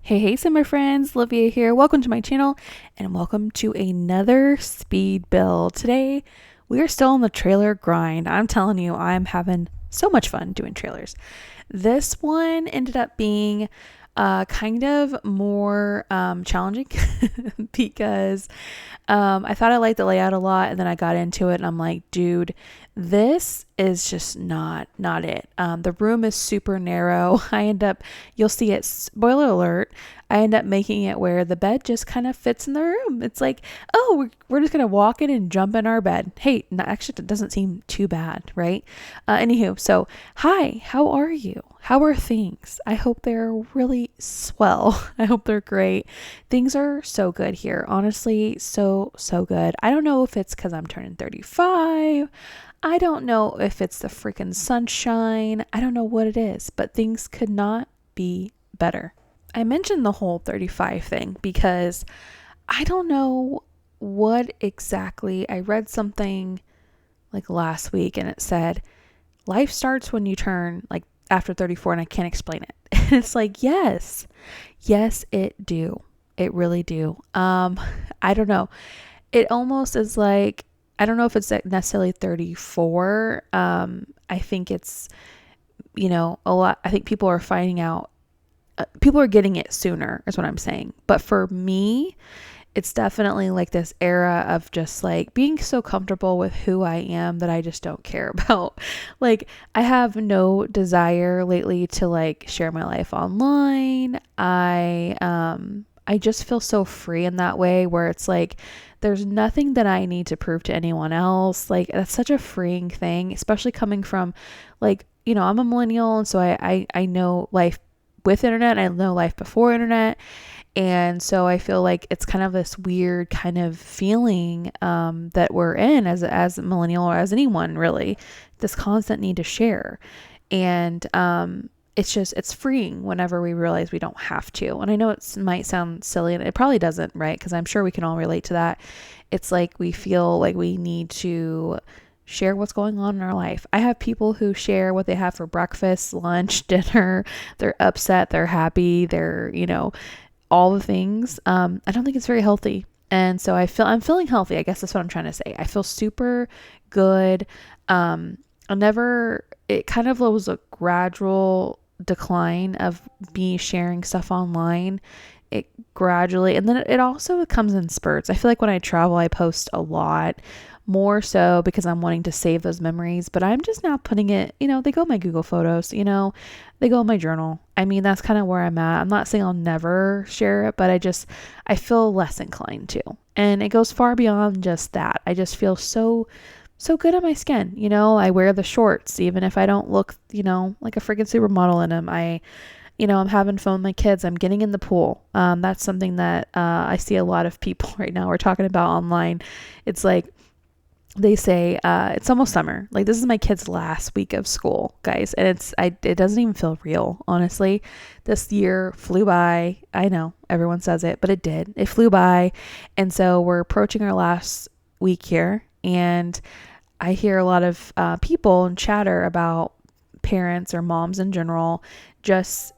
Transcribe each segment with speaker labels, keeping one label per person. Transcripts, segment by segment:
Speaker 1: Hey, summer friends, Livia here. Welcome to my channel and welcome to another speed build. Today, we are still on the trailer grind. I'm telling you, I'm having so much fun doing trailers. This one ended up being kind of more challenging because I thought I liked the layout a lot, and then I got into it and I'm like, dude, this is just not it. The room is super narrow. You'll see it, spoiler alert, I end up making it where the bed just kind of fits in the room. It's like, oh, we're just going to walk in and jump in our bed. Hey, actually, it doesn't seem too bad, right? Anywho, so hi, how are you? How are things? I hope they're really swell. I hope they're great. Things are so good here. Honestly, so good. I don't know if it's because I'm turning 35. I don't know if it's the freaking sunshine. I don't know what it is, but things could not be better. I mentioned the whole 35 thing because I don't know what exactly. I read something like last week and it said, life starts when you turn like after 34, and I can't explain it. And it's like, yes, it do. It really do. I don't know. It almost is like, I don't know if it's necessarily 34. I think it's, a lot. I think people are finding out, people are getting it sooner is what I'm saying. But for me, it's definitely like this era of just like being so comfortable with who I am that I just don't care about. Like, I have no desire lately to like share my life online. I just feel so free in that way where it's like there's nothing that I need to prove to anyone else. Like, that's such a freeing thing, especially coming from like, I'm a millennial, and so I know life with internet, I know life before internet. And so I feel like it's kind of this weird kind of feeling that we're in as a millennial, or as anyone really, this constant need to share. And it's freeing whenever we realize we don't have to. And I know it might sound silly, and it probably doesn't, right? Because I'm sure we can all relate to that. It's like we feel like we need to share what's going on in our life. I have people who share what they have for breakfast, lunch, dinner. They're upset, they're happy, they're, all the things. I don't think it's very healthy. And so I'm feeling healthy. I guess that's what I'm trying to say. I feel super good. It kind of was a gradual decline of me sharing stuff online. It gradually, and then it also comes in spurts. I feel like when I travel, I post a lot more so because I'm wanting to save those memories, but I'm just now putting it, they go in my Google Photos, they go in my journal. I mean, that's kind of where I'm at. I'm not saying I'll never share it, but I feel less inclined to. And it goes far beyond just that. I just feel so good on my skin. I wear the shorts, even if I don't look, like a freaking supermodel in them. I'm having fun with my kids. I'm getting in the pool. That's something that I see a lot of people right now are talking about online. It's like, they say it's almost summer. Like, this is my kid's last week of school, guys, and it doesn't even feel real, honestly. This year flew by. I know everyone says it, but it did. It flew by, and so we're approaching our last week here, and I hear a lot of people and chatter about parents or moms in general just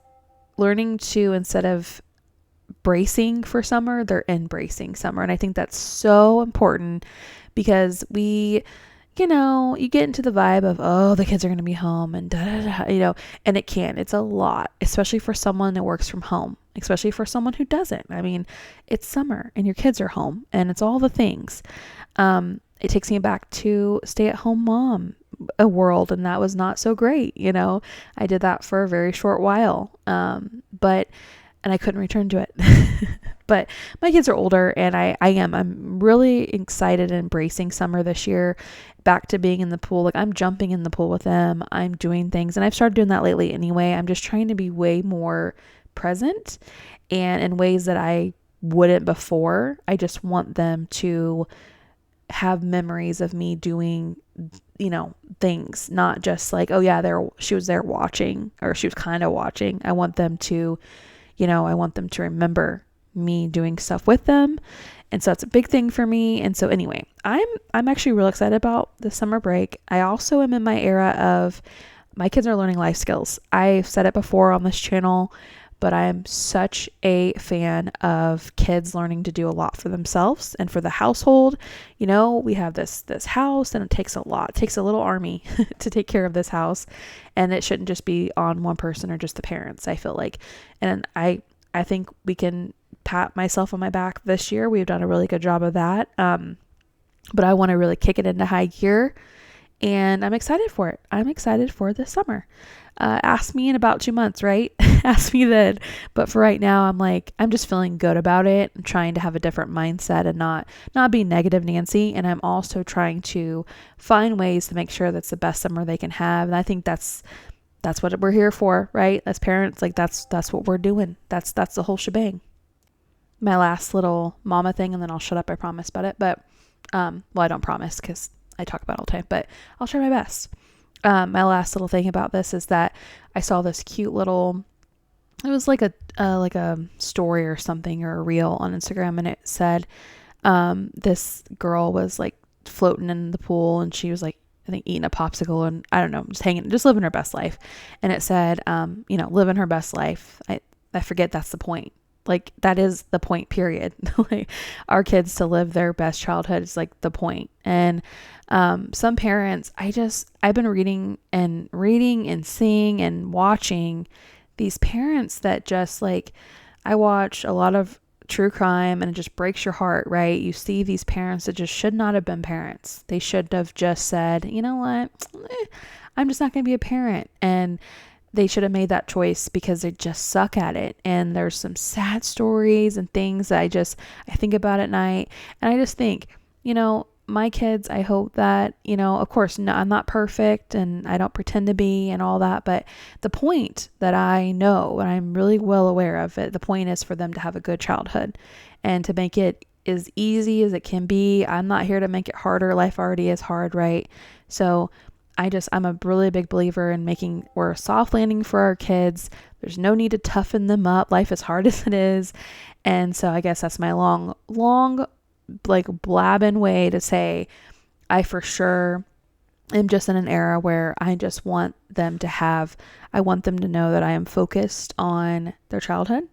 Speaker 1: learning to, instead of bracing for summer, they're embracing summer, and I think that's so important. Because you get into the vibe of, oh, the kids are going to be home and and it's a lot, especially for someone that works from home, especially for someone who doesn't. I mean, it's summer and your kids are home and it's all the things. It takes me back to stay-at-home mom a world, and that was not so great. I did that for a very short while. And I couldn't return to it. But my kids are older, and I'm really excited and embracing summer this year, back to being in the pool. Like, I'm jumping in the pool with them. I'm doing things, and I've started doing that lately anyway. I'm just trying to be way more present, and in ways that I wouldn't before. I just want them to have memories of me doing, things, not just like, oh yeah, she was there watching, or she was kind of watching. I want them to remember me doing stuff with them. And so that's a big thing for me. And so anyway, I'm actually real excited about the summer break. I also am in my era of my kids are learning life skills. I've said it before on this channel, but I am such a fan of kids learning to do a lot for themselves and for the household. We have this house, and it takes a lot. It takes a little army to take care of this house, and it shouldn't just be on one person or just the parents, I feel like. And I think we can pat myself on my back this year. We've done a really good job of that. But I want to really kick it into high gear, and I'm excited for it. I'm excited for this summer. Ask me in about 2 months, right? Ask me then. But for right now, I'm just feeling good about it. I'm trying to have a different mindset and not be negative Nancy. And I'm also trying to find ways to make sure that's the best summer they can have. And I think that's what we're here for, right? As parents, that's what we're doing. That's the whole shebang. My last little mama thing, and then I'll shut up, I promise about it. But, I don't promise because I talk about it all the time, but I'll try my best. My last little thing about this is that I saw this cute little, it was like a story or something, or a reel on Instagram. And it said, this girl was like floating in the pool, and she was like, I think eating a popsicle, and I don't know, just living her best life. And it said, living her best life. I forget that's the point. Like, that is the point, period. Like, our kids to live their best childhood is like the point. And some parents, I've been reading and seeing and watching these parents that just like, I watch a lot of true crime, and it just breaks your heart, right? You see these parents that just should not have been parents. They should have just said, you know what, I'm just not going to be a parent. And they should have made that choice because they just suck at it. And there's some sad stories and things that I think about at night. And I just think, my kids, I hope that, of course, no, I'm not perfect, and I don't pretend to be and all that. But the point that I know, and I'm really well aware of it, the point is for them to have a good childhood and to make it as easy as it can be. I'm not here to make it harder. Life already is hard, right? So I'm a really big believer in we're a soft landing for our kids. There's no need to toughen them up. Life is hard as it is. And so I guess that's my long, like blabbing way to say, I for sure am just in an era where I just want them I want them to know that I am focused on their childhood,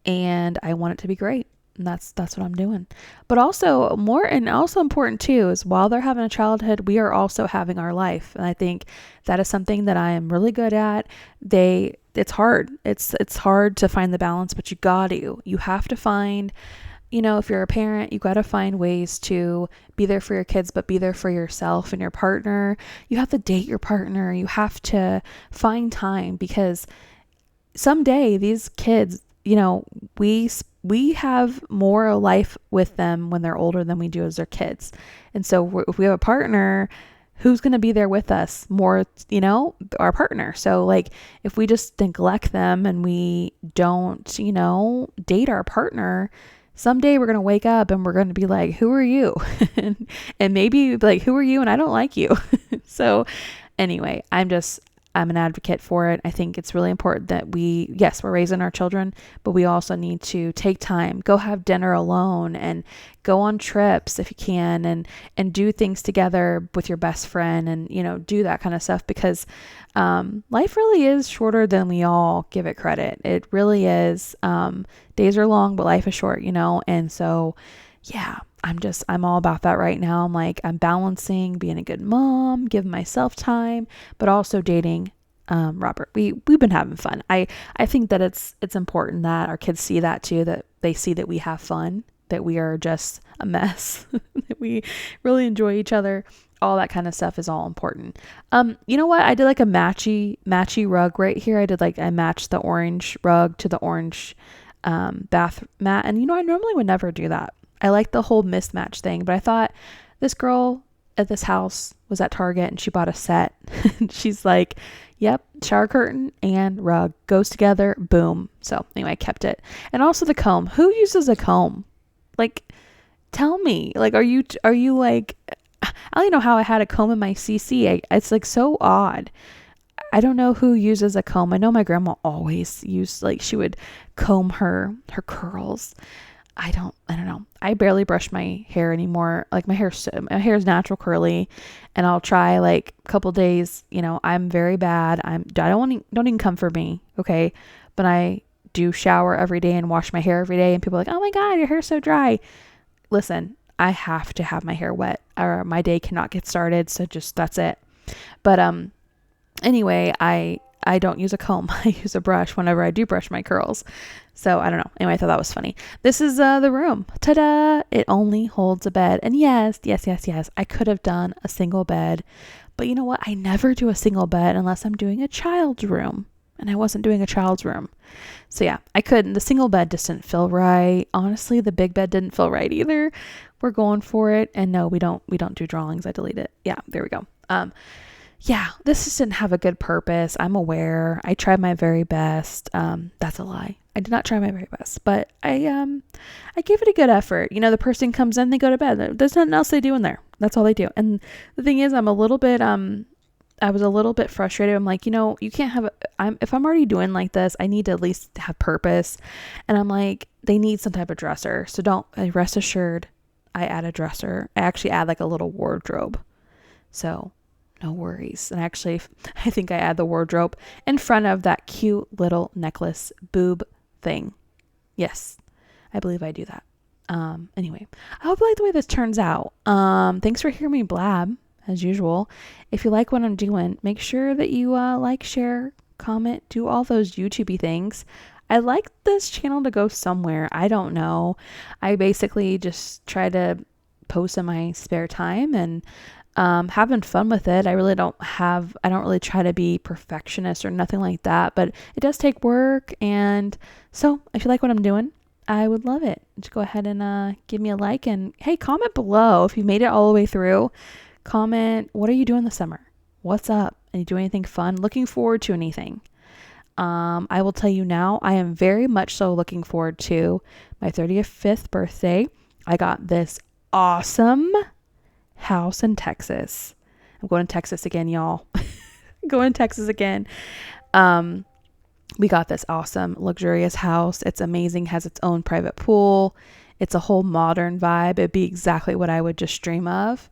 Speaker 1: and I want it to be great. And that's what I'm doing. But also important too, is while they're having a childhood, we are also having our life. And I think that is something that I am really good at. It's hard. It's hard to find the balance, but you have to find, if you're a parent, you got to find ways to be there for your kids, but be there for yourself and your partner. You have to date your partner. You have to find time, because someday these kids, we have more life with them when they're older than we do as their kids. And so if we have a partner, who's going to be there with us more, our partner. So like, if we just neglect them and we don't, date our partner, someday we're going to wake up and we're going to be like, who are you? and maybe like, who are you? And I don't like you. So anyway, I'm an advocate for it. I think it's really important that we're raising our children, but we also need to take time, go have dinner alone, and go on trips if you can, and do things together with your best friend, and, do that kind of stuff, because life really is shorter than we all give it credit. It really is. Days are long, but life is short, and so, yeah. I'm all about that right now. I'm balancing being a good mom, giving myself time, but also dating Robert. We've been having fun. I think that it's important that our kids see that too, that they see that we have fun, that we are just a mess, that we really enjoy each other. All that kind of stuff is all important. You know what? I did like a matchy rug right here. I matched the orange rug to the orange bath mat. And I normally would never do that. I like the whole mismatch thing, but I thought this girl at this house was at Target and she bought a set. She's like, yep, shower curtain and rug goes together. Boom. So anyway, I kept it. And also the comb. Who uses a comb? Like, tell me, like, are you like, I don't even know how I had a comb in my CC. It's like so odd. I don't know who uses a comb. I know my grandma always used, like, she would comb her curls. I don't know. I barely brush my hair anymore. Like my hair is natural curly, and I'll try like a couple days. I'm very bad. Don't even come for me, okay? But I do shower every day and wash my hair every day, and people are like, oh my god, your hair's so dry. Listen, I have to have my hair wet, or my day cannot get started. So just that's it. But anyway, I don't use a comb. I use a brush whenever I do brush my curls. So I don't know. Anyway, I thought that was funny. This is the room. Ta-da! It only holds a bed. And yes, I could have done a single bed. But you know what? I never do a single bed unless I'm doing a child's room. And I wasn't doing a child's room. So yeah, I couldn't. The single bed just didn't feel right. Honestly, the big bed didn't feel right either. We're going for it. And no, we don't do drawings. I delete it. Yeah, there we go. Yeah, this just didn't have a good purpose. I'm aware. I tried my very best. That's a lie. I did not try my very best, but I gave it a good effort. The person comes in, they go to bed. There's nothing else they do in there. That's all they do. And the thing is, I was a little bit frustrated. I'm like, you can't have if I'm already doing like this, I need to at least have purpose. And I'm like, they need some type of dresser. So rest assured, I add a dresser. I actually add like a little wardrobe. So no worries. And actually, I think I add the wardrobe in front of that cute little necklace boob thing. Yes, I believe I do that. Anyway, I hope you like the way this turns out. Thanks for hearing me blab, as usual. If you like what I'm doing, make sure that you like, share, comment, do all those YouTube-y things. I like this channel to go somewhere. I don't know. I basically just try to post in my spare time and having fun with it. I don't really try to be perfectionist or nothing like that, but it does take work. And so if you like what I'm doing, I would love it. Just go ahead and give me a like, and hey, comment below if you made it all the way through. Comment, what are you doing this summer? What's up? Are you doing anything fun? Looking forward to anything? I will tell you now, I am very much so looking forward to my 35th birthday. I got this awesome house in Texas. I'm going to Texas again, y'all. Going to Texas again. We got this awesome, luxurious house. It's amazing. Has its own private pool. It's a whole modern vibe. It'd be exactly what I would just dream of.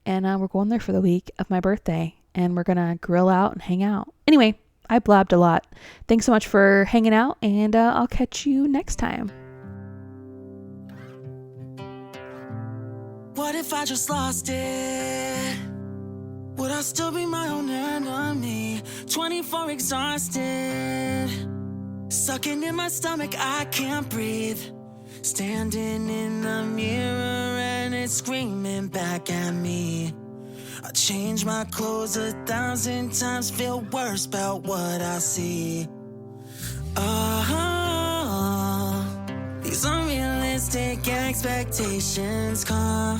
Speaker 1: And we're going there for the week of my birthday. And we're going to grill out and hang out. Anyway, I blabbed a lot. Thanks so much for hanging out. And I'll catch you next time.
Speaker 2: What if I just lost it? Would I still be my own enemy? 24 exhausted, sucking in my stomach, I can't breathe. Standing in the mirror and it's screaming back at me. I change my clothes 1,000 times, feel worse about what I see. These unrealistic expectations come